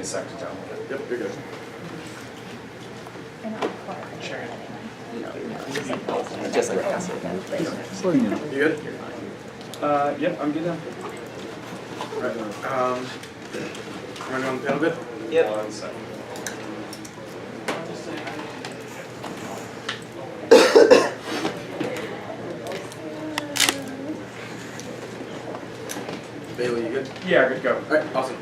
a sec to download it. Yep, you're good. Just like acid. You good? Yep, I'm good now. Right. Running on the panel good? Yep. 1 second. Bailey, you good? Yeah, good to go. Alright, awesome.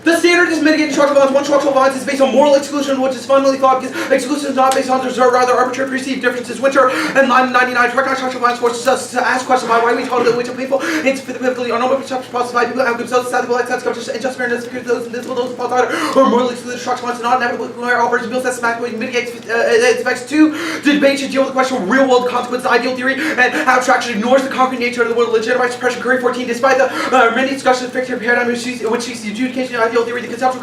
The standard is mitigating structural violence. One structural violence is based on moral exclusion, which is fundamentally flawed because exclusion is not based on rather arbitrary perceived differences. Winter and 99 recognize structural violence forces us to ask questions about why we tolerate which are people. It's typically our normal perception process by people who have themselves stable access, coverage, and just fairness, because those invisible, those false either, or morally excluded structural violence, not inevitably where operates bills that systematically mitigates its effects. 2, the debate should deal with the question of real world consequences, ideal theory, and how abstraction ignores the concrete nature of the world, legitimized suppression. Curry 14, despite the many discussions of fictional paradigm which seeks the adjudication of ideal theory, the conceptual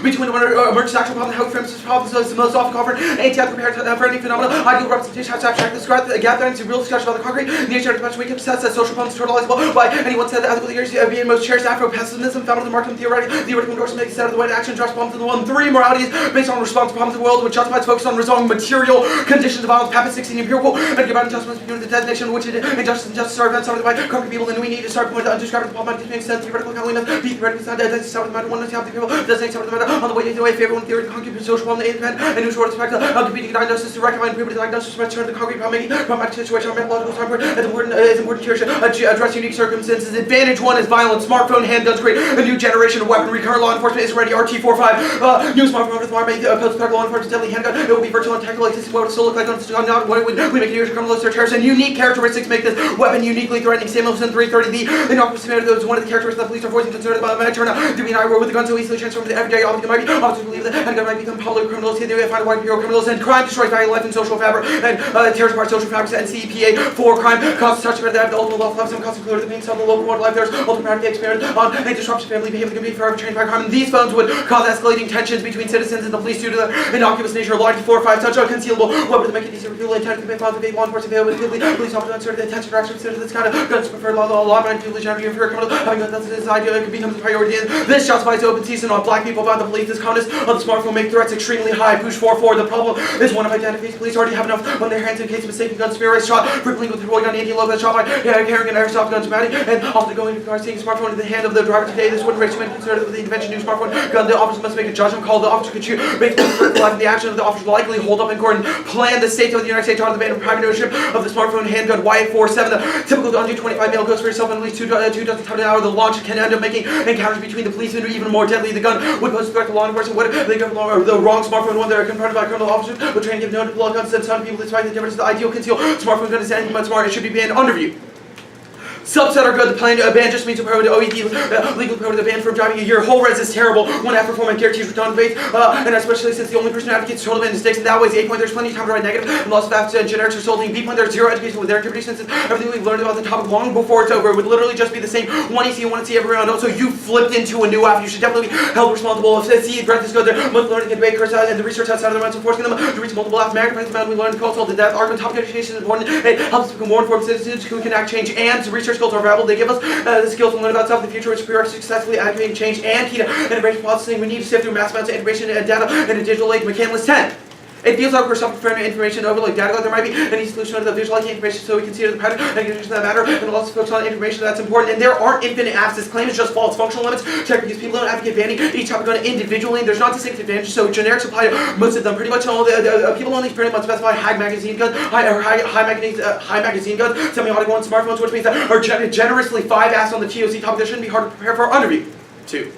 between emergent actual problem and how it frames this problem is the most often covered anti-ethical for any phenomena. Ideal representation has to abstract this gap then into real discussion about the concrete nature of the we can possess that social problems totalizable by anyone said that ethical theories being most cherished Afro-pessimism found in the Marxism theoretical endorsement makes sense of the way to action address problems in the world. 3, morality is based on response to problems in the world, which justifies focus on resolving material conditions of violence. Pappas 16 empirical and give out adjustments between the designation which injustice and justice are events started by concrete people, and we need to start with undescribed the problem makes sense theoretical calculus be theoretical side that start with the matter one to have the people doesn't start with the matter on the way to a favor one theory concrete social problem independent and new short respect competing diagnosis to recommend people to diagnosis to turn the concrete problem making problematic situation methodological time as important cure address unique circumstances. Advantage 1 is violence, smartphone, handguns create a new generation of weaponry. Current law enforcement is ready. RT45 new smartphone with post-attack law enforcement deadly handgun. It will be virtual and tactical existing mode still look like not what we make it criminal search terrorists and unique characteristics make this weapon uniquely threatening. Samuelson 330 the innocuous that was one of the characteristics that police are voicing concern about my turn out to be an eye with the gun so easily transformed to everyday object might be officers believe that handgun might become public criminals here they find white bureau criminals and crime destroys value life and social fabric and tears apart social fabrics and CPA for crime causes such that the ultimate love some causes included the being some local world life there's ultimate practical experience on and disruption family behavior can be forever changed by crime and these phones would cause escalating tensions between citizens and the police due to the innocuous nature of law. 4-5 such unconcealable weapons to make it easier for people intended to commit violence law enforcement police officers uncertain the intention for action consider this kind of guns preferred law and people generally for criminal having guns that's this idea it could become a priority and this justifies open season on black people about the belief this communists on the smartphone make threats extremely high. Push 4-4 the problem is one of identification police already have enough on their hands in case of mistaken gun spirit shot frequently with the Roy gun anti-local shot by carrying an airsoft gun Thematic and often going to cars taking a smartphone in the hand of the driver today. This wouldn't raise too many concerns with the invention of new smartphone gun. The officer must make a judgment call. The officer could shoot based on the action of the officer likely hold up in court and plan the state of the United States on the ban of private ownership of the smartphone handgun. Y47 the typical under 25 male goes for yourself and at least 2 dozen times an hour. The launch can end up making encounters between the police and even more deadly. The gun would pose a threat to law enforcement. What if they go for the wrong smartphone one that are confronted by criminal officers would try and give no to blood guns and some people despite the difference. The ideal conceal smartphone gun is anything but smart. It should be banned under review. Subset are good. The plan to ban just means to prohibit OED, legal prohibit the ban from driving a year. Whole res is terrible. One app performance guarantees return faith, and especially since the only person who advocates total ban mistakes in that way is 8 point. There's plenty of time to write negative and lots of apps and generics are sold. B point there's zero education with their activity since everything we've learned about the topic long before it's over. It would literally just be the same one EC and one EC every round. Also, you flipped into a new app. You should definitely be held responsible. If CE breadth is good, there must learning and debate curse and the research outside of the minds of forcing them to reach multiple apps. Magnifies the amount we learn cultural the depth argument. Topic education is important. It helps us become more informed citizens who can act change and research skills are valuable. They give us the skills to learn about stuff in the future, which we are successfully advocating change and key to integration processing. We need to sift through mass amounts of information and data in a digital age. McCandless 10. It feels like we're suffering from information overload. Data like there might be any solution to the visualizing information so we can see the pattern and conditions that matter and also focus on information that's important. And there aren't infinite apps. This claim is just false. Functional limits check because people don't advocate banning each topic on individually. And there's not distinct advantages, so generics apply to most of them. Pretty much all the people only pretty much specify high magazine guns, high magazine guns, semi-automatic ones, smartphones, which means that are generously 5 apps on the TOC topic that shouldn't be hard to prepare for under review. 2.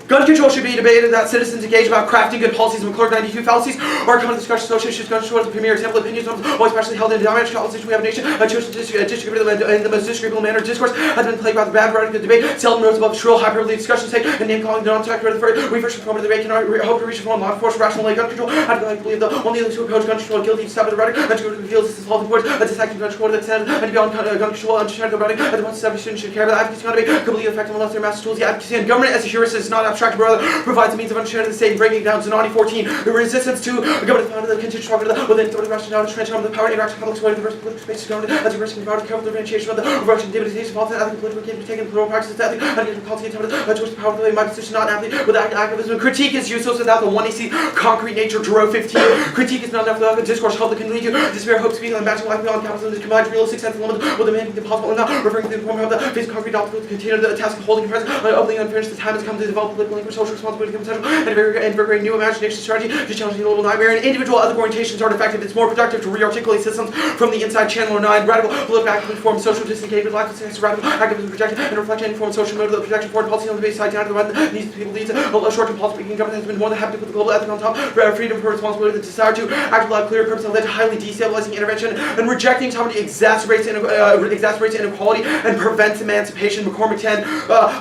Gun control should be debated that citizens engage about crafting good policies. McClurg 92 fallacies are common discussion social issues. Gun control is the premier example. Opinions always especially held in the dominant politics we have a nation. Chosen to distribute in the most disagreeable manner. Discourse has been plagued by the bad rhetoric of debate. Seldom rose above shrill hyperbole discussion sake and name calling the non-tact reverse reform of the debate cannot hope to reach reform law enforcement rational way gun control. I believe the only those who oppose gun control are guilty to stop the rhetoric and to reveal this involving words a detecting gun control that extended and beyond gun control and to go running. The ones that students should care about advocacy cannot be completely effective unless they're master tools. The advocacy and government as a heuristic is not abstract brother provides a means of understanding the state and breaking it down. Zanoni 14, the resistance to government founded the continued struggle within authority rationale to transform the power interaction complex way of the diverse political spaces government as a risk about careful differentiation of the Russian demonization of ethical political games taken political practices ethic and against policy intelligence to which the power of the my position not athlete with activism. Critique is useless without the 1AC concrete nature. Duro 15. Critique is not enough without the discourse held that can lead to despair, hope, speaking, and matching life beyond capitalism to combine realistic sense and limits with demanding the possible and not referring to the form of the face concrete obstacle to continue the task of holding confess of the unfinished. The time has come to develop political language, social responsibility, conceptual, and very new imagination strategy to challenge the little nightmare. And individual other orientations aren't effective. It's more productive to re-articulate systems from the inside. Channel 9. Radical political activism forms social disengagement, lack of sense, radical activism projection, and reflection forms social mode of the projection foreign policy on the base side down to the one that needs people leads. A short-term policy making government has been more than happy to put the global ethic on top. Freedom for responsibility, the desire to act without clear purpose, and led to highly destabilizing intervention and rejecting somebody exacerbates inequality and prevents emancipation. McCormick 10.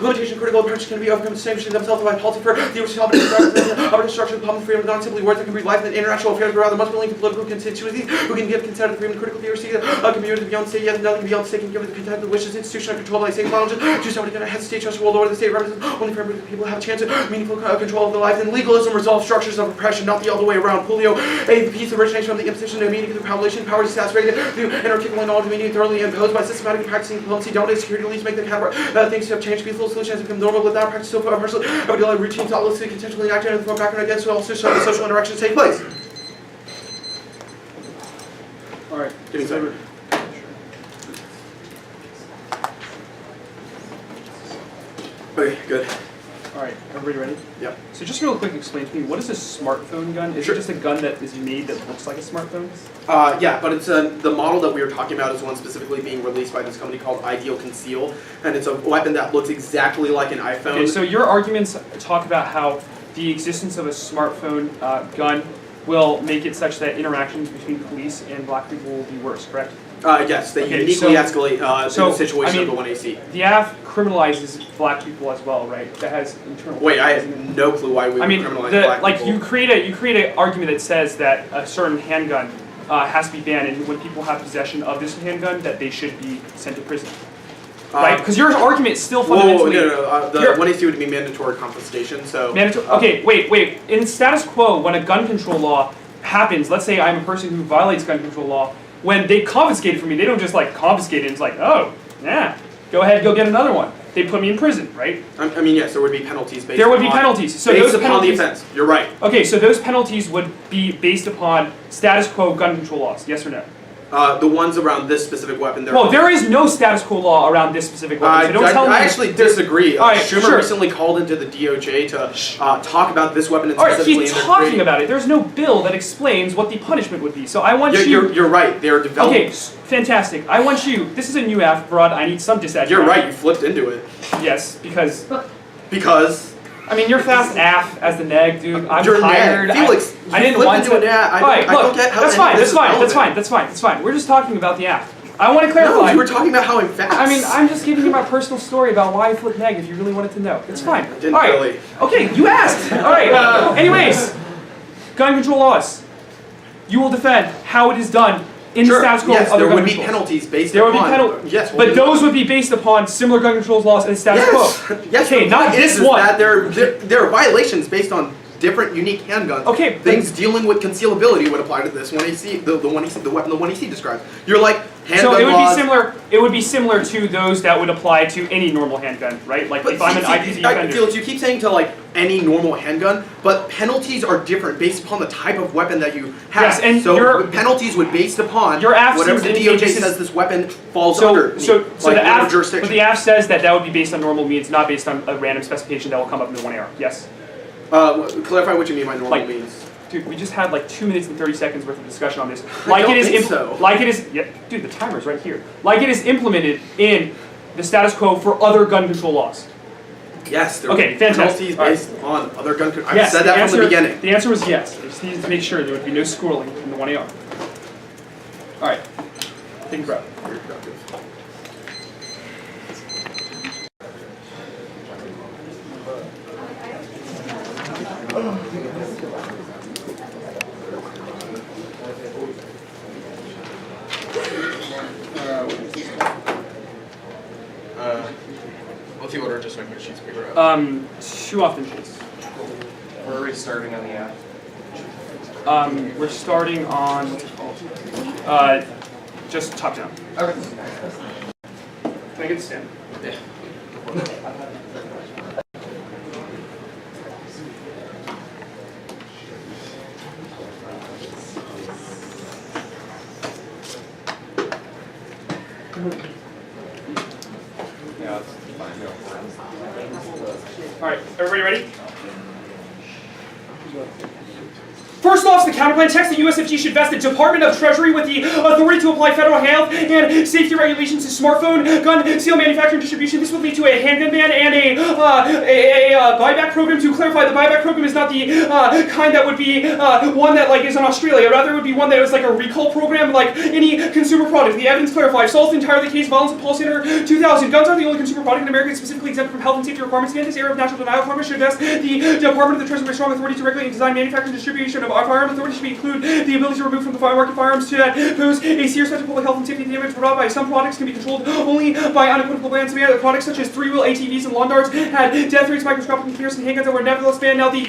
Limitation critical approaches can be overcome distinguishing themselves by policy for the structure of public freedom, not simply words that can breathe life in international affairs, but rather must be linked to political constituencies who can give consent to the freedom of critical theory, community beyond state, yet nothing beyond state can give the content of the wishes, institutional control by state knowledge, to somebody going to hesitate, trust, world order, the state represents only for people who have a chance of meaningful control of their lives, and legalism resolves structures of oppression, not the other way around. Julio, a piece of origination from the imposition of meaning through population, power is saturated through inarticulate knowledge of meaning thoroughly imposed by systematic practicing diplomacy, dominate security leads, make the category things have changed, peaceful solutions become normal without practice so far partially, routines, thoughtlessly, consensually enacted, and form background against, so also social interactions take place. Alright. Getting started. Okay, good. Alright, everybody ready? Yep. So just real quick, explain to me, what is a smartphone gun? Is it just a gun that is made that looks like a smartphone? Yeah, but it's the model that we were talking about is one specifically being released by this company called Ideal Conceal, and it's a weapon that looks exactly like an iPhone. Okay, so your arguments talk about how the existence of a smartphone gun will make it such that interactions between police and black people will be worse, correct? Yes, they uniquely escalate in the situation of the 1AC. The AF criminalizes black people as well, right? That has internal. Wait, I have no clue why we would criminalize black people. You create an argument that says that a certain handgun has to be banned, and when people have possession of this handgun, that they should be sent to prison. Right? Because your argument is still fundamentally. No. The 1AC would be mandatory confiscation. So. Okay, wait. In status quo, when a gun control law happens, let's say I'm a person who violates gun control law. When they confiscate it from me, they don't just like confiscate it. It's like, oh, yeah, go ahead, go get another one. They put me in prison, right? I mean, yes, there would be penalties based. There would be penalties. So based those upon penalties, the offense. You're right. Okay, so those penalties would be based upon status quo gun control laws. Yes or no? The ones around this specific weapon. Well, there is no status quo law around this specific weapon. So don't tell me. I actually disagree. All right, Schumer recently called into the DOJ to talk about this weapon and specifically. All right, he's talking about it. There's no bill that explains what the punishment would be. So I want you. You're right. They're developing. Okay, fantastic. I want you. This is a new AF, Varad. I need some disadvantage. You're right. You flipped into it. Yes, because. Because. I mean, you're fast AF as the neg, dude. I'm you're tired. Felix, I didn't want to. I don't get how That's fine. We're just talking about the AF. I want to clarify. No, you were talking about how I'm fast. I mean, I'm just giving you my personal story about why I flipped neg if you really wanted to know. It's fine. I didn't really. Okay, you asked. All right. Anyways, gun control laws. You will defend how it is done in the status quo of other gun controls. There would be penalties based upon. There would be penalties. Yes. But those would be based upon similar gun controls laws and status quo. Yes. Okay, not this one. That there are violations based on different unique handguns. Okay. Things dealing with concealability would apply to this 1AC, the 1AC, the weapon the 1AC describes. You're like handgun So it would laws. be similar. It would be similar to those that would apply to any normal handgun, right? Like if I'm an IPZ offender. Felix, you keep saying to like any normal handgun, but penalties are different based upon the type of weapon that you have. Yes, and so penalties would based upon whatever the DOJ says this weapon falls under. So the AF, jurisdiction. but the AF says that would be based on normal means, not based on a random specification that will come up in the 1AR. Yes. Clarify what you mean by normal means. Dude, we just had like 2 minutes and 30 seconds worth of discussion on this. Dude, the timer's right here. Like it is implemented in the status quo for other gun control laws. Yes. There okay, fantastic. Penalties based on other gun control. I've said that from the beginning. The answer was yes. I just needed to make sure there would be no scrolling in the 1AR. All right. Take a breath. Very productive. What's the order, just so I can get sheets of paper out? too often chase. Where are we starting on the app? We're starting on what's it called? Just top down. Okay. Can I get the stand? Yeah. Yeah, it's fine. All right, everybody ready? First off, the counterplan text the USFG should vest the Department of Treasury with the authority to apply federal health and safety regulations to smartphone gun seal manufacturing and distribution. This would lead to a handgun ban and a buyback program. To clarify, the buyback program is not the kind that would be one that is in Australia. Rather, it would be one that was like a recall program, like any consumer product. The evidence clarifies. Solves entirely the case. Violence and Policy Center 2000. Guns are the only consumer product in America specifically exempt from health and safety requirements. In this era of national denial, Congress should vest the Department of the Treasury with strong authority to regulate and design manufacturing and distribution of firearm authority should include the ability to remove from the market firearms to pose a serious threat to public health and safety. Damage brought by some products can be controlled only by unequivocal bans. Some other products such as three-wheel ATVs and lawn darts had death rates, microscopic comparison handguns that were nevertheless banned. Now the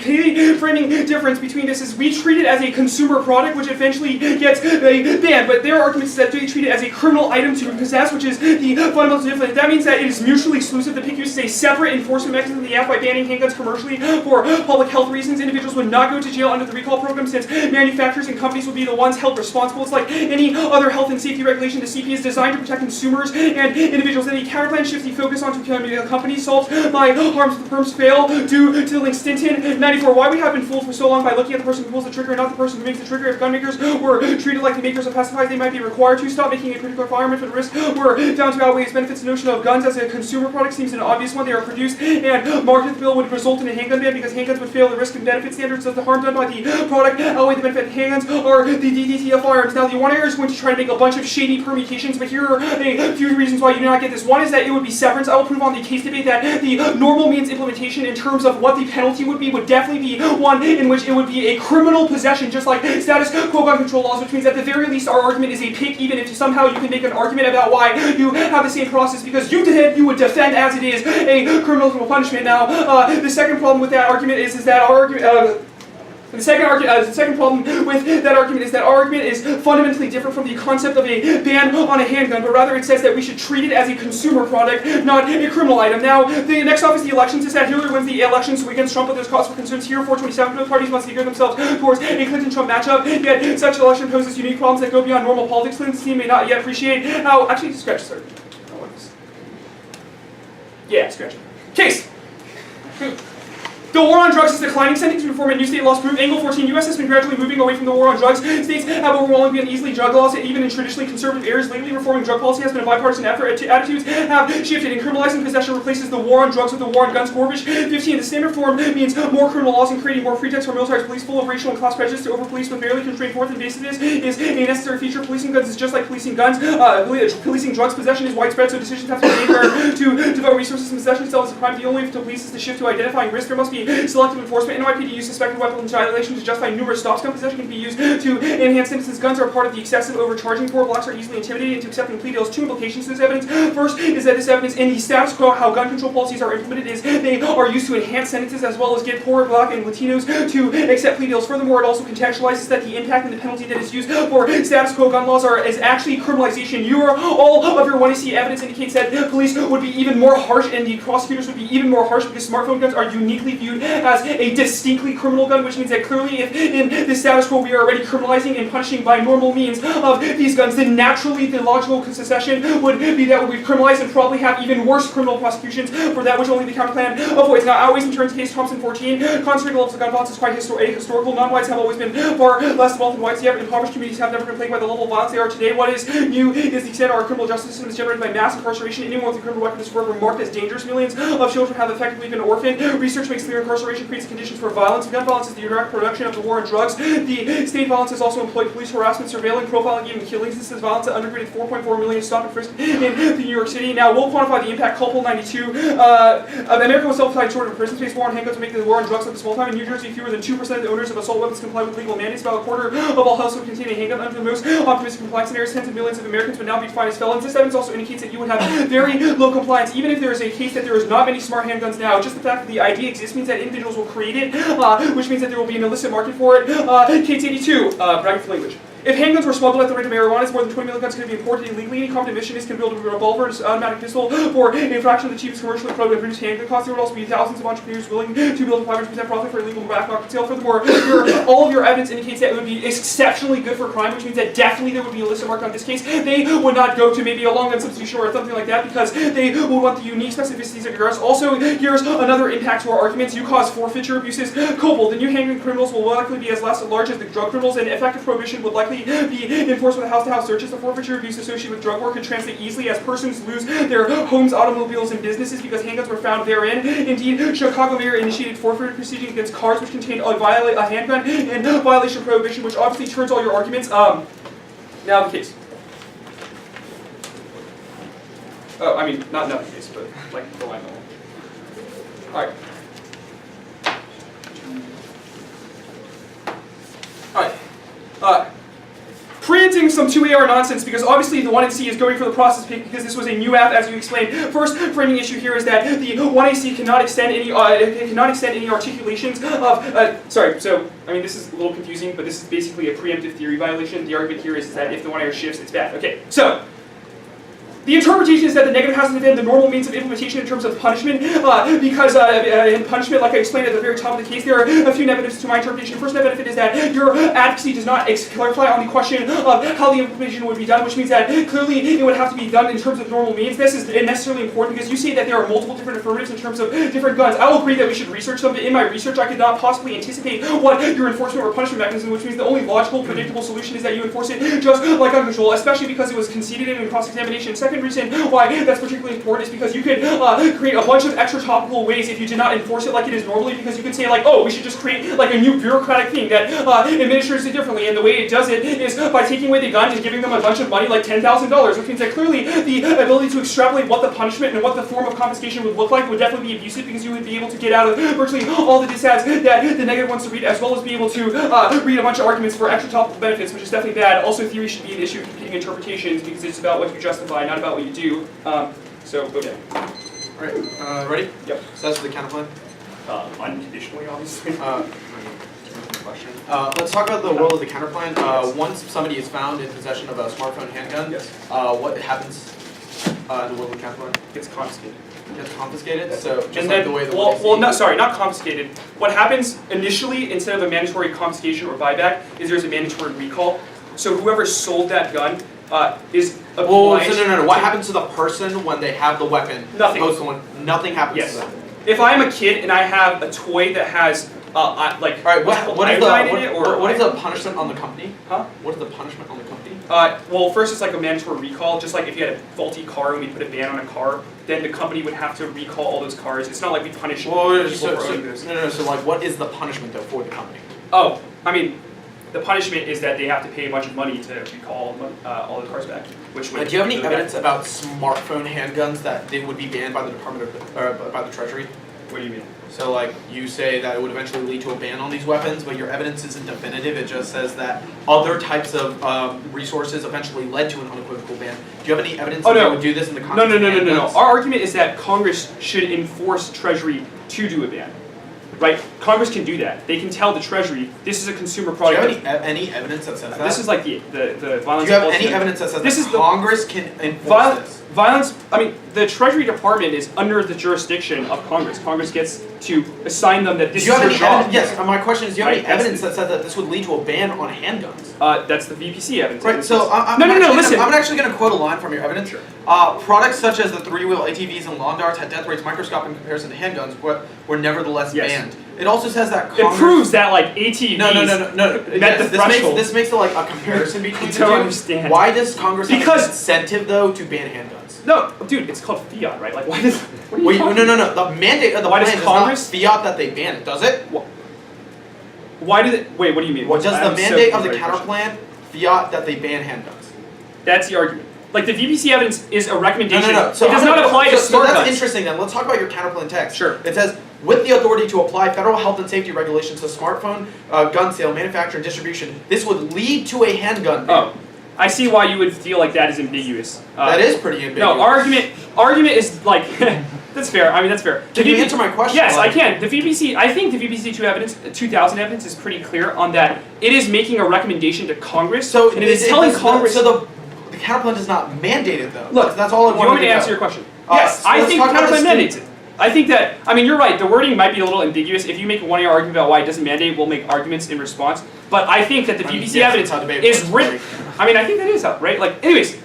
framing difference between this is we treat it as a consumer product, which eventually gets banned, but their argument is that they treat it as a criminal item to possess, which is the fundamental difference. That means that it is mutually exclusive. The PIC uses a separate enforcement mechanism in the app by banning handguns commercially for public health reasons. Individuals would not go to jail under the recall program since manufacturers and companies will be the ones held responsible. It's like any other health and safety regulation. The CP is designed to protect consumers and individuals. And the counterplan shifts the focus onto companies solved by harms if the firms fail due to the link Stinton 94. Why we have been fooled for so long by looking at the person who pulls the trigger and not the person who makes the trigger. If gun makers were treated like the makers of pesticides, they might be required to stop making a particular firearm if the risks were found to outweigh its benefits. The notion of guns as a consumer product seems an obvious one. They are produced and marketed. The bill would result in a handgun ban because handguns would fail the risk and benefit standards of the harm done by the product outweigh the benefit. Handguns are the DDT of firearms. Now, the one area is going to try to make a bunch of shady permutations, but here are a few reasons why you do not get this. One is that it would be severance. I will prove on the case debate that the normal means implementation in terms of what the penalty would be would definitely be one in which it would be a criminal possession, just like status quo gun control laws, which means at the very least our argument is a pick, even if somehow you can make an argument about why you have the same process, because you would defend as it is a criminal punishment. Now, the second problem with that argument is that our argument... The second problem with that argument is that our argument is fundamentally different from the concept of a ban on a handgun, but rather it says that we should treat it as a consumer product, not a criminal item. Now, the next off is the elections. It said Hillary wins the elections against Trump, but there's cause for concerns here. 427 both parties must gear themselves towards a Clinton-Trump matchup, yet such an election poses unique problems that go beyond normal politics. Clinton's team may not yet appreciate how... Actually, scratch, sorry. Yeah, scratch. Case! The war on drugs is declining. Sending to reform a new state laws prove. Angle 14. U.S. has been gradually moving away from the war on drugs. States have overwhelmingly been easily drug laws, even in traditionally conservative areas. Lately, reforming drug policy has been a bipartisan effort. Attitudes have shifted, and criminalizing possession replaces the war on drugs with the war on guns. Gorvish 15. The same reform means more criminal laws and creating more pretexts for militarized police full of racial and class prejudice to over-police with barely constrained fourth invasiveness is a necessary feature. Policing guns is just like policing guns. Policing drugs possession is widespread, so decisions have to be made where to devote resources and possession itself is a crime. The only way to police is to shift to identifying risk. There must be selective enforcement. NYPD use suspected weapons violation to justify numerous stops. Gun possession can be used to enhance sentences. Guns are part of the excessive overcharging. Poor blacks are easily intimidated into accepting plea deals. Two implications to this evidence. First is that this evidence in the status quo, how gun control policies are implemented, is they are used to enhance sentences as well as get poor black and Latinos to accept plea deals. Furthermore, it also contextualizes that the impact and the penalty that is used for status quo gun laws is actually criminalization. All of your 1AC evidence indicates that police would be even more harsh and the prosecutors would be even more harsh because smartphone guns are uniquely viewed as a distinctly criminal gun, which means that clearly if in the status quo we are already criminalizing and punishing by normal means of these guns, then naturally the logical succession would be that we criminalize and probably have even worse criminal prosecutions for that which only the counterplan avoids. Now, outweighs in terms of case Thompson 14, concentrated levels of gun violence is quite historical. Non-whites have always been far less involved than whites, yet impoverished communities have never been plagued by the level of violence they are today. What is new is the extent our criminal justice system is generated by mass incarceration. Anyone with a criminal record is forever marked as dangerous. Millions of children have effectively been orphaned. Research makes clear incarceration creates conditions for violence. Gun violence is the direct production of the war on drugs. The state violence has also employed police harassment, surveilling, profiling, even killings. This is violence that undergraded 4.4 million stop and frisk in New York City. Now, we'll quantify the impact. Culpable 92. America was self-tied short of a prison space. War on handguns to make the war on drugs like a small time. In New Jersey, fewer than 2% of the owners of assault weapons comply with legal mandates. About a quarter of all households contain a handgun. Under the most optimistic compliance scenarios, tens of millions of Americans would now be defined as felons. This evidence also indicates that you would have very low compliance, even if there is a case that there is not many smart handguns now. Just the fact that the idea exists means means that individuals will create it, which means that there will be an illicit market for it. Case 82, bracket for language. If handguns were smuggled at the rate of marijuana, more than 20 million guns can be imported illegally. Any competent missionist can build a revolver and automatic pistol for a fraction of the cheapest commercially produced handgun cost. There would also be thousands of entrepreneurs willing to build a 500% profit for illegal back market sale. Furthermore, all of your evidence indicates that it would be exceptionally good for crime, which means that definitely there would be a illicit market on this case. They would not go to maybe a long gun substitution or something like that because they would want the unique specificities of yours. Also, here's another impact to our arguments. You cause forfeiture abuses. Cobalt, the new handgun criminals will likely be as large as the drug criminals, and effective prohibition would likely be enforced with house-to-house searches. The forfeiture abuse associated with drug work could translate easily as persons lose their homes, automobiles, and businesses because handguns were found therein. Indeed, Chicago mayor initiated forfeiture proceedings against cars which contained a handgun and violation of prohibition, which obviously turns all your arguments. Now the case. Oh, I mean, not the case, but like the line level. Alright. Alright. Preempting some 2AR nonsense because obviously the 1AC is going for the process pick because this was a new app, as you explained. First framing issue here is that the 1AC cannot extend any articulations of. Sorry, so I mean this is a little confusing, but this is basically a preemptive theory violation. The argument here is that if the 1AR shifts, it's bad. Okay, so. The interpretation is that the negative has to be the normal means of implementation in terms of punishment, because in punishment, like I explained at the very top of the case, there are a few negatives to my interpretation. The first net benefit is that your advocacy does not clarify on the question of how the implementation would be done, which means that clearly it would have to be done in terms of normal means. This is necessarily important because you say that there are multiple different affirmatives in terms of different guns. I will agree that we should research them, but in my research I could not possibly anticipate what your enforcement or punishment mechanism, which means the only logical, predictable solution is that you enforce it just like gun control, especially because it was conceded in cross-examination. Second reason why that's particularly important is because you could create a bunch of extra topical ways if you did not enforce it like it is normally, because you could say like, oh, we should just create like a new bureaucratic thing that administers it differently, and the way it does it is by taking away the gun and giving them a bunch of money, like $10,000, which means that clearly the ability to extrapolate what the punishment and what the form of confiscation would look like would definitely be abusive, because you would be able to get out of virtually all the disads that the negative wants to read, as well as be able to read a bunch of arguments for extra topical benefits, which is definitely bad. Also, theory should be an issue of competing interpretations because it's about what you justify, not about what you do. So go down. All right, ready? Yep. So that's the counterplan. Unconditionally, obviously. Question. Let's talk about the role of the counterplan. Once somebody is found in possession of a smartphone handgun, yes. What happens in the world of the counterplan? It's confiscated. Gets confiscated. So just and like then, the way the not confiscated. What happens initially, instead of a mandatory confiscation or buyback, is there's a mandatory recall. So whoever sold that gun is obliged. No. What happens to the person when they have the weapon? Nothing. Nothing happens yes. to them. If I'm a kid and I have a toy that has like what is the punishment on the company? Huh? What is the punishment on the company? Well, first it's like a mandatory recall. Just like if you had a faulty car and we put a ban on a car, then the company would have to recall all those cars. It's not like we punish people for owning this. No. So like, what is the punishment though for the company? Oh, I mean, the punishment is that they have to pay a bunch of money to recall all the cars back. Which would do you have any evidence about smartphone handguns that they would be banned by the Department of by the Treasury? What do you mean? So like, you say that it would eventually lead to a ban on these weapons, but your evidence isn't definitive. It just says that other types of resources eventually led to an unequivocal ban. Do you have any evidence that they would do this in the context of handguns? No. Our argument is that Congress should enforce Treasury to do a ban. Right? Congress can do that. They can tell the Treasury, this is a consumer product. Do you have any evidence that says that? This is like the violence. Do you have any evidence that says that Congress can enforce this? Violence, I mean, the Treasury Department is under the jurisdiction of Congress. Congress gets to assign them that this is their job. Yes, my question is, do you have any evidence that says that this would lead to a ban on handguns? That's the VPC evidence. Right, so listen. I'm actually going to quote a line from your evidence. Sure. Products such as the three-wheel ATVs and lawn darts had death rates microscopic in comparison to handguns, but were nevertheless banned. It also says that Congress... It proves that, like, ATVs met the threshold. This makes like a comparison between the two. I don't understand. Why does Congress have an incentive, though, to ban handguns? No, dude, it's called fiat, right? Like, why does... What are you talking about? The mandate of the plan is Congress not fiat that they ban it, does it? Why do they... Wait, what do you mean? Does the mandate of the counterplan fiat that they ban handguns? That's the argument. Like, the VPC evidence is a recommendation. No. So it does not apply to smart guns. So that's interesting, then. Let's talk about your counterplan text. Sure. It says, with the authority to apply federal health and safety regulations to smartphone gun sale, manufacture, and distribution, this would lead to a handgun ban. Oh. I see why you would feel like that is ambiguous. That is pretty ambiguous. No, argument is like, That's fair. I mean, that's fair. Can you answer my question? Yes, I can. The VPC, I think the VPC 2000 evidence is pretty clear on that. It is making a recommendation to Congress, So and it is telling Congress. So the counterplan does not mandate it, though. Look, that's all I you want wanted me to to answer know. your question? So Yes, I let's think talk the about counterplan this mandates it. I think that, I mean, you're right, the wording might be a little ambiguous. If you make a one-year argument about why it doesn't mandate, we'll make arguments in response. But I think that the VPC evidence is written. I mean, I think that is how, right? Like, anyways,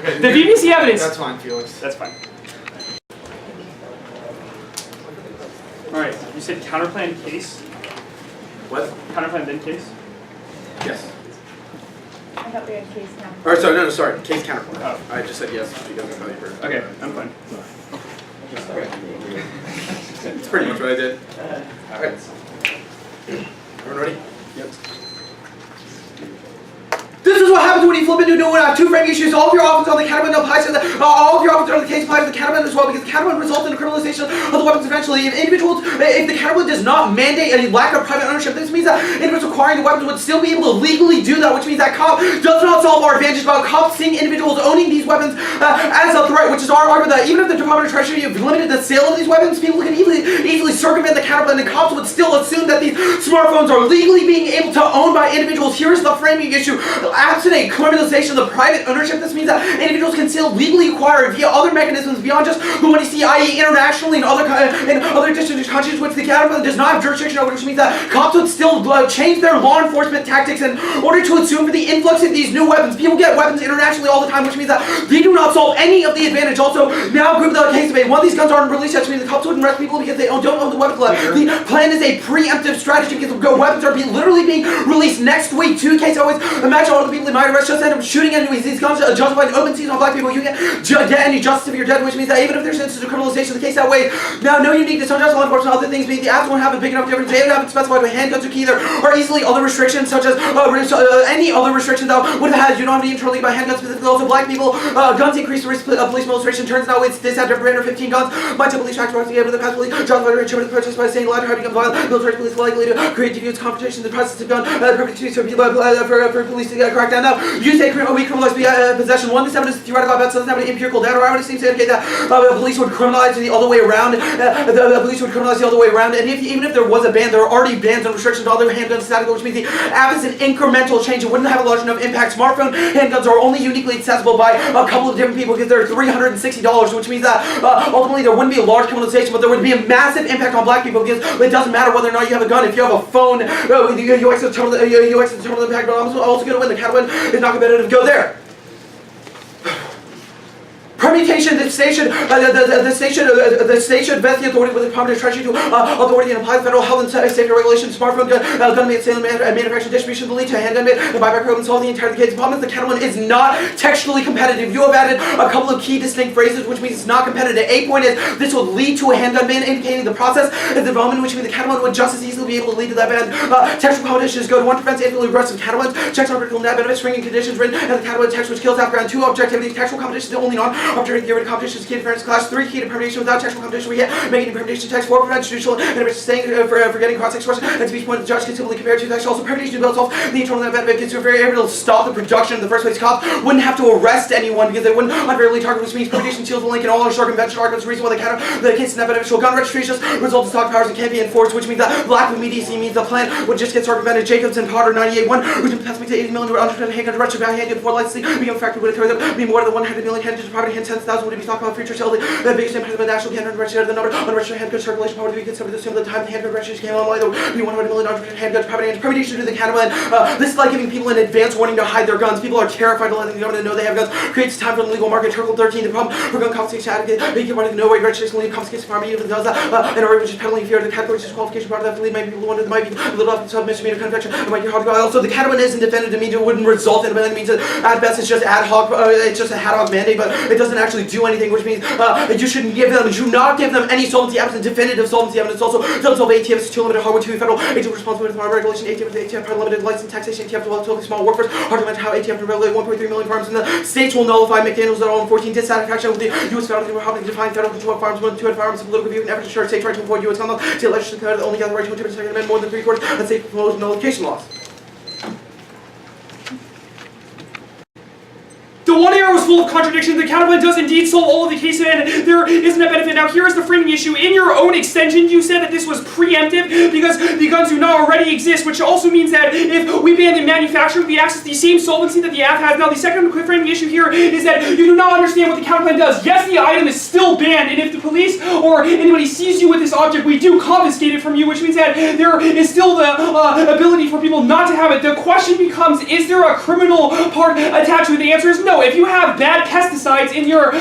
Okay, the VPC evidence. That's fine, Felix. That's fine. Alright, you said counterplan case? What? Counterplan then case? Yes. I thought we had case now. Or sorry, no, sorry. Case counterplan. Oh. I just said yes because of how you heard. Okay, I'm fine. Okay. That's pretty much what I did. Alright. Everyone ready? Yep. This is what happens when you flip into new two framing issues. All of your offense on the counterplan applies to the all of your offense on the case applies to the counterplan as well, because the counterplan results in the criminalization of the weapons eventually. If the counterplan does not mandate any lack of private ownership, this means that individuals acquiring the weapons would still be able to legally do that, which means that COP does not solve our advantage about COP seeing individuals owning these weapons as a threat, which is our argument that even if the Department of Treasury have limited the sale of these weapons, people can easily circumvent the counterplan, and cops would still assume that these smartphones are legally being able to own by individuals. Here's the framing issue. Absent a criminalization of the private ownership, this means that individuals can still legally acquire it via other mechanisms beyond just the one you see, i.e. internationally and other district countries which the counterplan does not have jurisdiction over, which means that cops would still change their law enforcement tactics in order to assume for the influx of these new weapons. People get weapons internationally all the time, which means that they do not solve any of the advantage. Also, now group the case debate. One of these guns aren't released yet, which means the cops wouldn't arrest people because they don't own the weapons left. The plan is a preemptive strategy because the weapons are literally being released next week. Two case always imagine all the people in my arrest just end up shooting enemies. These guns justify an open season on black people. You can't get any justice if you're dead, which means that even if there's an instance of criminalization of the case that way, now no uniqueness, no just law enforcement, other things being the acts won't have a big enough difference. They haven't specified by handguns or key there, or easily other restrictions such as any other restrictions that would have had you don't have any internally by handguns specifically. Also, black people guns increase the risk of police molestation. Turns out it's this after 315 guns. My police tracks to the past police drawn by the return of the protest by saying allowed to have become violent. Military police likely to create diffuse competition in the process of gun perfect use for police to crack down. Now, you say we criminalize possession. One, this evidence is theoretical about doesn't have any empirical data. Or I would seem to indicate that the police would criminalize the other way around. The police would criminalize the other way around. And even if there was a ban, there are already bans and restrictions on other handguns, which means the app is an incremental change. It wouldn't have a large enough impact. Smartphone handguns are only uniquely accessible by a couple of different people because they're $360, which means that ultimately there wouldn't be a large criminalization, but there would be a massive impact on black people because it doesn't matter whether or not you have a gun. If you have a phone, UX is the terminal impact, but I'm also going to win. The counterwin is not competitive. Go there. Permutation, the station vests the authority with the Department of Treasury to authority and apply federal health and safety regulations. Smartphone gun sale and manufacturing distribution to lead to a handgun and buyback program solve the entire case. The problem is the counterone is not textually competitive. You have added a couple of key distinct phrases, which means it's not competitive. A point is this will lead to a handgun ban, indicating the process is development, which means the counterone would just as easily be able to lead to that ban. Textual competitions go to one prevents infinitely aggressive counterones, checks on critical net benefits, stringing conditions written, and the counterone text which kills after round 2 objectivity. Textual competition is the only non-objective theory competition is key to fairness class. 3 key to permutation without textual competition. We get making permutation text 4 prevents judicial and saying forgetting cross expression and speech point the judge can simply compare to text. Also permutation builds off the internal net benefit gets very able to stop the production in the first place. Cops wouldn't have to arrest anyone because they wouldn't unfairly target, which means permutation seals the link in all our circumvention arguments. The reason why the case is net beneficial gun registrations result in stock powers and can't be enforced, which means that lack of immediacy means the plan would just get circumvented. Jacobs and Potter 98-1 which pass me to 80 million unrestricted handgun registered by handgun before licensing become factory would occur. Be more than 100 million handguns private hand 10,000 would be stock about future sale. The biggest impact of the national handgun register, the number of unregistered handgun circulation power to be considered the same at the time the handgun registration came online. There would be 100 million unregistered handguns private hands. Permutation to the counterman. This is like giving people an advance warning to hide their guns. People are terrified to letting the government know they have guns. Creates time for the legal market. Article 13. The problem for gun confiscation advocate. They can run no way registration legal confiscation farm even if it does that. And already which is penalty fear. The category disqualification part of that lead. Maybe people wonder there might be a little off submission conviction. It might be hard to go. Also, the counterman isn't defended to mean it wouldn't result in it. Means that at best it's just ad hoc. It's just a ad hoc mandate, but it doesn't actually do anything. Which means you shouldn't give them. Do not give them any solvency evidence. Definitive solvency evidence. Also, doesn't solve ATFs too limited hardware to federal ATF responsibility for regulation. ATF for limited license taxation. ATF to relatively small workforce. Hard to imagine how ATF can regulate 1.3 million farms in the states will nullify McDaniels at all in 14 dissatisfaction with the U.S. federal government how to define federal control of farms. 1 2 farms of political review and effort to ensure states right to avoid U.S. conduct. State legislation only got the right to interpret Second Amendment more than 3/4 and state proposed nullification laws. The one error was full of contradictions. The counterplan does indeed solve all of the cases, and there isn't a benefit. Now, here is the framing issue. In your own extension, you said that this was preemptive because the guns do not already exist, which also means that if we ban the manufacturing, we access the same solvency that the app has. Now, the second framing issue here is that you do not understand what the counterplan does. Yes, the item is still banned, and if the police or anybody sees you with this object, we do confiscate it from you, which means that there is still the ability for people not to have it. The question becomes, is there a criminal part attached to it? The answer is no. If you have bad pesticides in your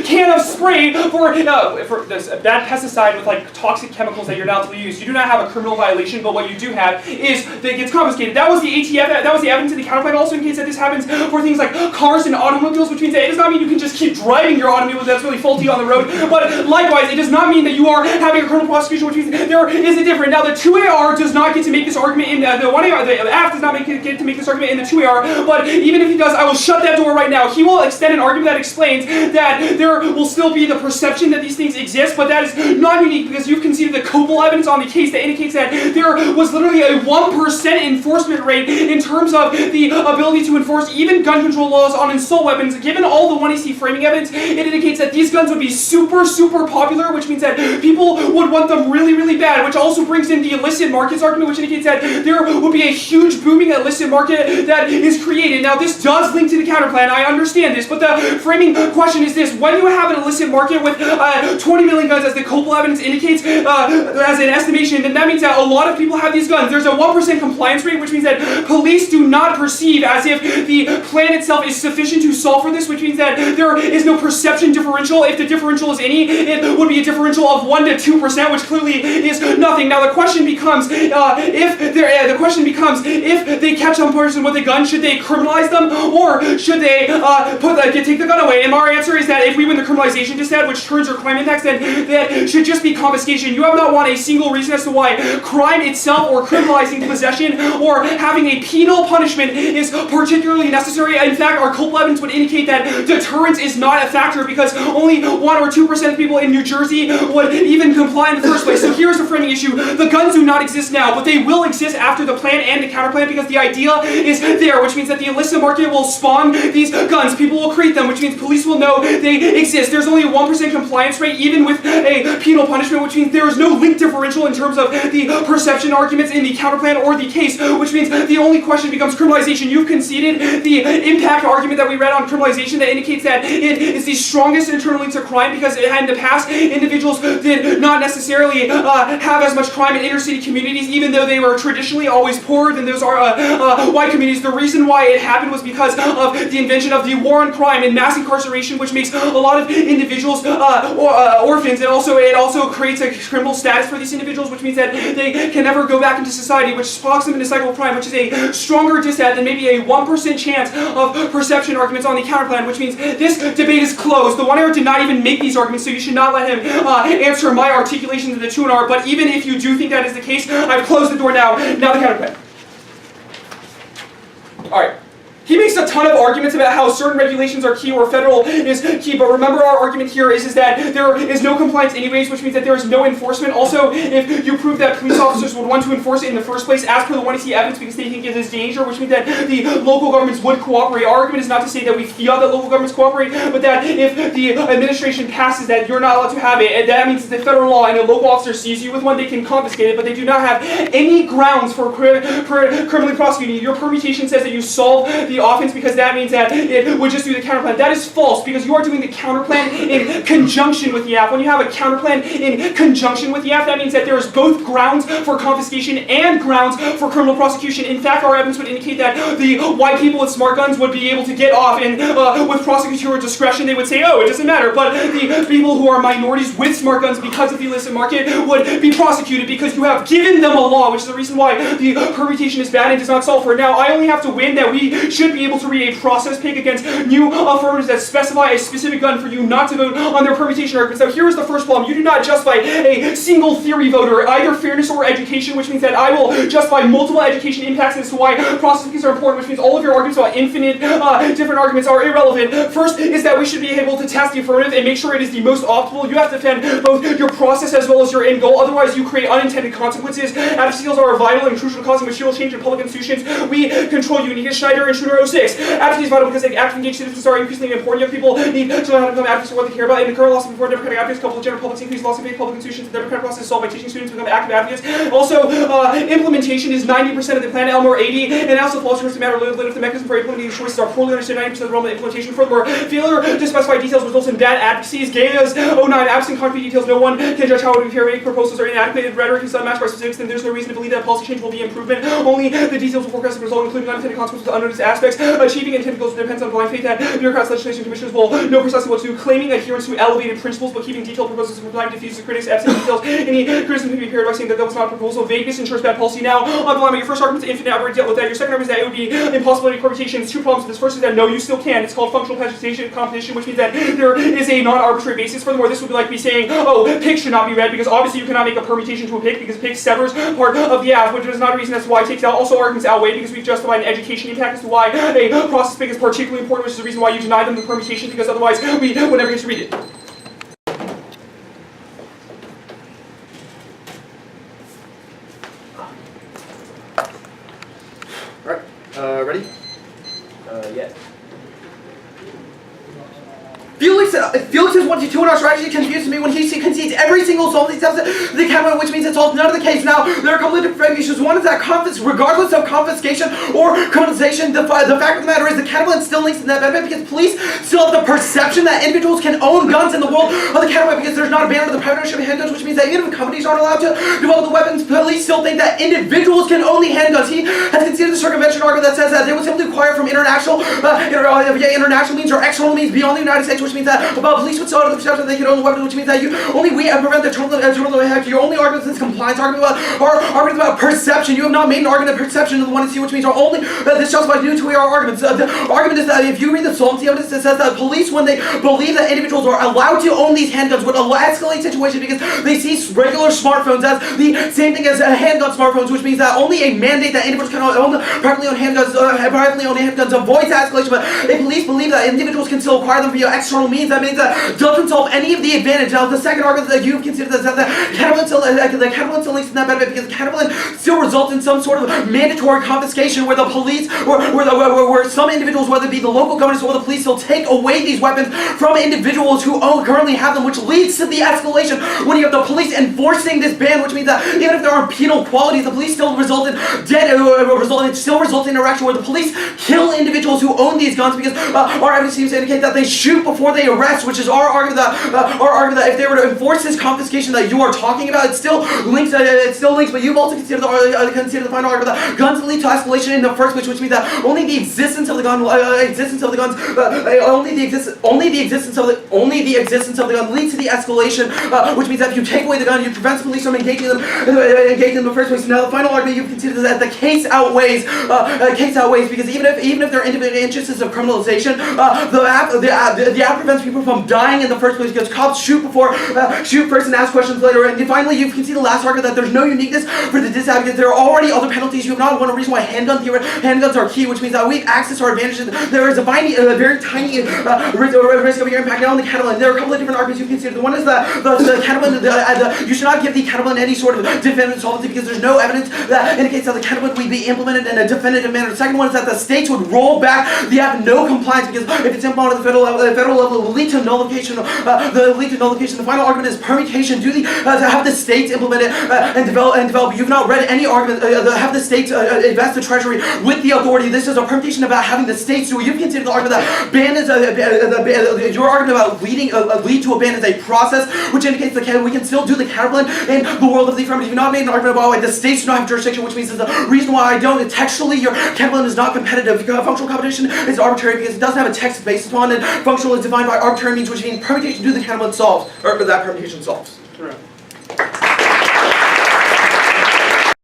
can of spray for this bad pesticide with like toxic chemicals that you're not to use, you do not have a criminal violation, but what you do have is that it gets confiscated. That was the ATF, that was the evidence in the counterplan. Also, in case that this happens for things like cars and automobiles, which means that it does not mean you can just keep driving your automobile that's really faulty on the road, but likewise, it does not mean that you are having a criminal prosecution, which means there is a difference. Now, the 2AR does not get to make this argument in the 1AR, the AF does not get to make this argument in the 2AR, but even if he does, I will shut that door right now. He will extend an argument that explains that there will still be the perception that these things exist, but that is not unique because you've conceded the copal evidence on the case that indicates that there was literally a 1% enforcement rate in terms of the ability to enforce even gun control laws on assault weapons. Given all the 1AC framing evidence, it indicates that these guns would be super, super popular, which means that people would want them really, really bad, which also brings in the illicit markets argument, which indicates that there would be a huge booming illicit market that is created. Now, this does link to the counterplan. I understand this, but the framing question is this. When you have an illicit market with 20 million guns, as the copal evidence indicates, as an estimation, then that means that a lot of people have these guns. There's a 1% compliance rate, which means that police do not perceive as if the plan itself is sufficient to solve for this, which means that there is no perception differential. If the differential is any, it would be a differential of 1 to 2%, which clearly is nothing. Now, the question becomes, if they catch some person with a gun, should they criminalize them, or should they take the gun away? And our answer is that if we win the criminalization dissent, which turns your crime impacts, then that should just be confiscation. You have not won a single reason as to why crime itself or criminalizing possession or having a penal punishment is particularly necessary. In fact, our copal evidence would indicate that deterrence is not a factor because only 1 or 2% of people in New Jersey would even comply in the first place. So here's the framing issue. The guns do not exist now, but they will exist after the plan and the counterplan because the idea is there, which means that the illicit market will spawn these guns. People will create them, which means police will know they exist. There's only a 1% compliance rate, even with a penal punishment, which means there is no link differential in terms of the perception arguments in the counterplan or the case, which means the only question becomes criminalization. You've conceded the impact argument that we read on criminalization that indicates that it is the strongest internal link to crime because in the past, individuals did not necessarily have as much crime in inner city communities, even though they were traditionally always poorer than those white communities. The reason why it happened was because of the invention of the war on crime and mass incarceration, which makes a lot of individuals orphans, and it also creates a criminal status for these individuals, which means that they can never go back into society, which locks them in a cycle of crime, which is a stronger dissent than maybe a 1% chance of perception arguments on the counterplan, which means this debate is closed. The 1AR did not even make these arguments, so you should not let him answer my articulations of the 2AR, but even if you do think that is the case, I've closed the door now. Now the counterplan. Alright. He makes a ton of arguments about how certain regulations are key or federal is key, but remember our argument here is that there is no compliance anyways, which means that there is no enforcement. Also, if you prove that police officers would want to enforce it in the first place as per the 1AC evidence because they think it is danger, which means that the local governments would cooperate. Our argument is not to say that we feel that local governments cooperate, but that if the administration passes that you're not allowed to have it, and that means that the federal law and a local officer sees you with one, they can confiscate it, but they do not have any grounds for criminally prosecuting you. Your permutation says that you solve the offense because that means that it would just do the counterplan. That is false because you are doing the counterplan in conjunction with the app. When you have a counterplan in conjunction with the app, that means that there is both grounds for confiscation and grounds for criminal prosecution. In fact, our evidence would indicate that the white people with smart guns would be able to get off, and with prosecutorial discretion, they would say, oh, it doesn't matter. But the people who are minorities with smart guns because of the illicit market would be prosecuted because you have given them a law, which is the reason why the permutation is bad and does not solve for it. Now, I only have to win that we should be able to read a process pick against new affirmatives that specify a specific gun for you not to vote on their permutation arguments. Now, here is the first problem. You do not justify a single theory voter, either fairness or education, which means that I will justify multiple education impacts as to why process picks are important, which means all of your arguments about infinite different arguments are irrelevant. First is that we should be able to test the affirmative and make sure it is the most optimal. You have to defend both your process as well as your end goal. Otherwise, you create unintended consequences. Advocacy skills are vital and crucial to causing material change in public institutions. We control uniqueness. Schneider and Schroeder 006. Advocacy is vital because active engaged citizens are increasingly important. Young people need to learn how to become advocates for what they care about. In the current loss of before democratic advocates, coupled with general public's increased loss of faith, public institutions, the democratic process is solved by teaching students to become active advocates. Also, implementation is 90% of the plan, Elmore 80, and also false choice to matter little if the mechanism for implementing these choices are poorly understood. 90% of the realm of implementation. Furthermore, failure to specify details results in bad advocacy. Gaia's 09, absent concrete details, no one can judge how it would appear. Any proposals are inadequate. If rhetoric is unmatched by specifics, then there's no reason to believe that policy change will be improvement. Only the details will forecast the result, including unintended consequences of unnoticed aspects. Achieving intended goals depends on blind faith that bureaucrats, legislation commissioners will know precisely what to do. Claiming adherence to elevated principles, but keeping detailed proposals from time diffuses critics. Absent details, any criticism can be paired by saying that was not a proposal. Vagueness ensures bad policy. Now, on the line, your first argument is infinite. I've already dealt with that. Your second argument is that it would be impossibility of permutation. There's two problems with this. First is that no, you still can. It's called functional competition, which means that there is a non-arbitrary basis. Furthermore, this would be like me saying, oh, pick should not be read because obviously you cannot make a permutation to a pick because pick severs part of the app, which is not a reason as to why it takes out. Also, arguments outweigh because we've justified an education impact as to why a process pick is particularly important, which is the reason why you deny them the permutation because otherwise we would never get to read it. Alright, ready? Yeah. Felix's 1 to 2 in our strategy confuses me when he concedes every single solving steps of the cabinet, which means it solves none of the case. Now, there are a couple of different issues. One is that regardless of confiscation or criminalization, the fact of the matter is the cabinet still links to that benefit because police still have the perception that individuals can own guns in the world of the cabinet because there's not a ban on the partnership of handguns, which means that even if companies aren't allowed to develop the weapons, police still think that individuals can own the handguns. He has considered the circumvention argument that says that they will simply acquire from international means or external means beyond the United States, which means that police would still have the perception that they can own the weapons, which means that we prevent the terminal impact. Your only argument is compliance argument about perception. You have not made an argument of perception in the 1 and 2, which means only this justifies new to our arguments. The argument is that if you read the solvency evidence, it says that police, when they believe that individuals are allowed to own these handguns, would escalate the situation because they see regular smartphones as the same thing as handgun smartphones, which means that only a mandate that individuals can own privately owned handguns avoids escalation. But if police believe that individuals can still acquire them via external means, that means that doesn't solve any of the advantage. Now, the second argument that you've considered is that the cannibalism still links to that benefit because cannibalism still results in some sort of mandatory confiscation where the police, where some individuals, whether it be the local governments or the police, will take away these weapons from individuals who currently have them, which leads to the escalation when you have the police enforcing this ban, which means that even if there are penal qualities, the police still result in interaction where the police kill individuals who own these guns because our evidence seems to indicate that they shoot before they arrest, which is our argument that if they were to enforce this confiscation that you are talking about, it still links. But you've also considered the final argument that guns lead to escalation in the first place, which means that only the existence of the gun leads to the escalation, which means that if you take away the gun, you prevent police from engaging them in the first place. Now, the final argument you've considered is that the case outweighs because even if there are individual interests of criminalization, the app prevents people from dying in the first place because cops shoot first and ask questions later. And finally, you've conceded the last argument that there's no uniqueness for the disadvantages. There are already other penalties. You have not one reason why handguns are key, which means that we have access to our advantages. There is a very tiny risk of your impact now on the Catalan. There are a couple of different arguments you've considered. The one is that the Catalan, you should not give the Catalan any sort of definitive solvency because there's no evidence that indicates that the Catalan would be implemented in a definitive manner. The second one is that the states would roll back the app no compliance because if it's implemented at the federal level, it will lead to nullification. The final argument is permutation. To have the states implement it and develop. You've not read any argument. Have the states invest the treasury with the authority. This is a permutation about having the states do it. You've considered the argument that ban is your argument about lead to a ban is a process, which indicates that we can still do the counterplan in the world of the affirmative. You've not made an argument about why the states do not have jurisdiction, which means the reason why I don't. Textually, your counterplan is not competitive. Functional competition is arbitrary because it doesn't have a text based upon, and functional is defined by arbitrary means, which means permutation do the counterplan solves, or that permutation solves. Correct.